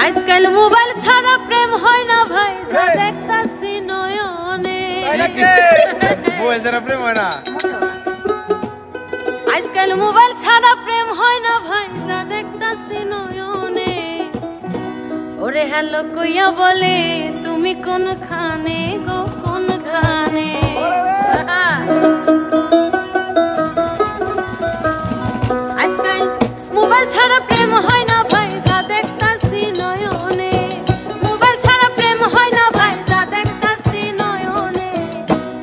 আজকাল মোবাইল ছাড়া প্রেম হয় না ভাই, যা দেখতাছি নয়নে। মোবাইল ছাড়া প্রেম হয় না? আজকাল মোবাইল ছাড়া প্রেম হয় না ভাই, যা দেখতাছি নয়নে। ওরে হ্যালো কইয়া বলে তুমি কোনখানে গো কোনখানে। আজকাল মোবাইল ছাড়া প্রেম হয় না ভাই, যা দেখতাছি নয়নে। মোবাইল ছাড়া প্রেম হয় না ভাই, যা দেখতাছি নয়নে।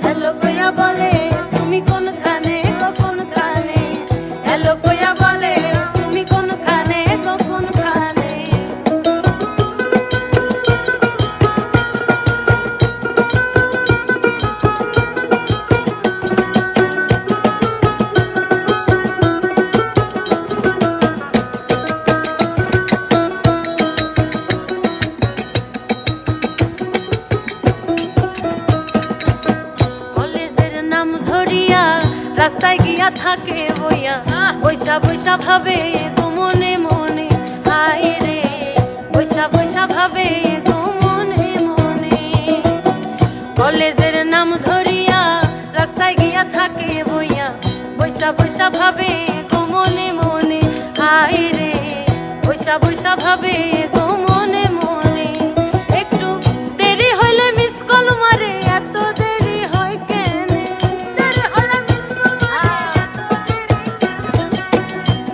হ্যালো কইয়া বলে তুমি কোনখানে গো কোনখানে। হ্যালো কইয়া বলে তুমি কোনখানে গো কোনখানে। রাস্তায় গিয়া থাকে বইয়া, বৈশা বৈশা ভাবে গো মনে মনে। হায় রে বৈশা বৈশা ভাবে গো মনে মনে। কলেজের নাম ধরিয়া রাস্তায় গিয়া থাকে বইয়া, বৈশা বৈশা ভাবে গো মনে মনে। হায় রে বৈশা বৈশা ভাবে গো মনে মনে। একটু দেরি হইলে মিস কল মারে, এত দেরি হয় কেনে।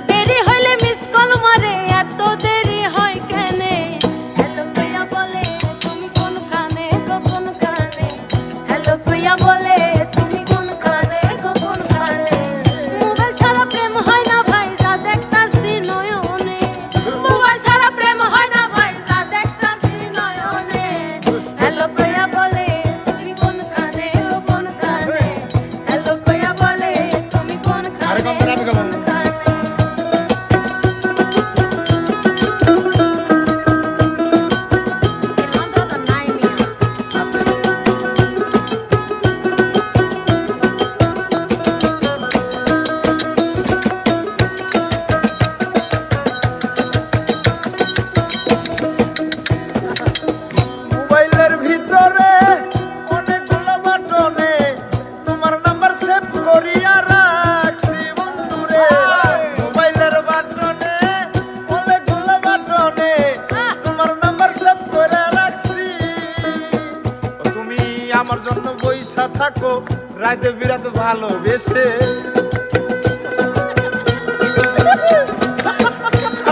দেরি হইলে মিস কল মারে, এত দেরি হয় কেনে। হ্যালো কইয়া বলে তুমি কোনখানে গো কোনখানে। হ্যালো কইয়া বলে তুমি কোনখানে গো কোনখানে। মোবাইল ছাড়া প্রেম হয় না ভাই, যা দেখতাছি নয়নে। মোবাইল ছাড়া প্রেম হয় না ভাই, যা দেখতাছি নয়নে। হ্যালো কইয়া বলে তুমি কোনখানে গো কোনখানে। হ্যালো কইয়া বলে তুমি কোনখানে গো কোনখানে। মোবাইলের ভিতরে অনেকগুলো বাটনে তোমার নাম্বার সেভ করিয়া রাখছি বন্ধুরে। মোবাইলের বাটনে অনেকগুলো বাটনে তোমার নাম্বার সেভ করে রাখছি। তুমি আমার জন্য বইসা থাকো রাতে বিরাতে ভালোবেসে।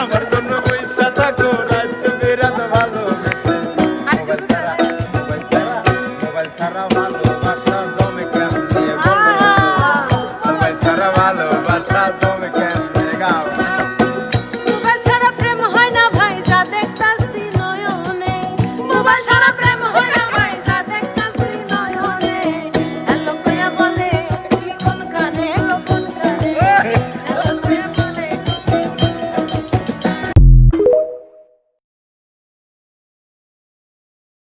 আমার জন্য বইসা থাকো রাতে বিরাতে ভালোবেসে। মোবাইল ছাড়া ভালোবাসা জমে কেমনে বলো। মোবাইল ছাড়া ভালোবাসা জমে কেমনে গাও। মোবাইল ছাড়া প্রেম হয় না ভাই, যা দেখতাছি নয়নে। মোবাইল ছাড়া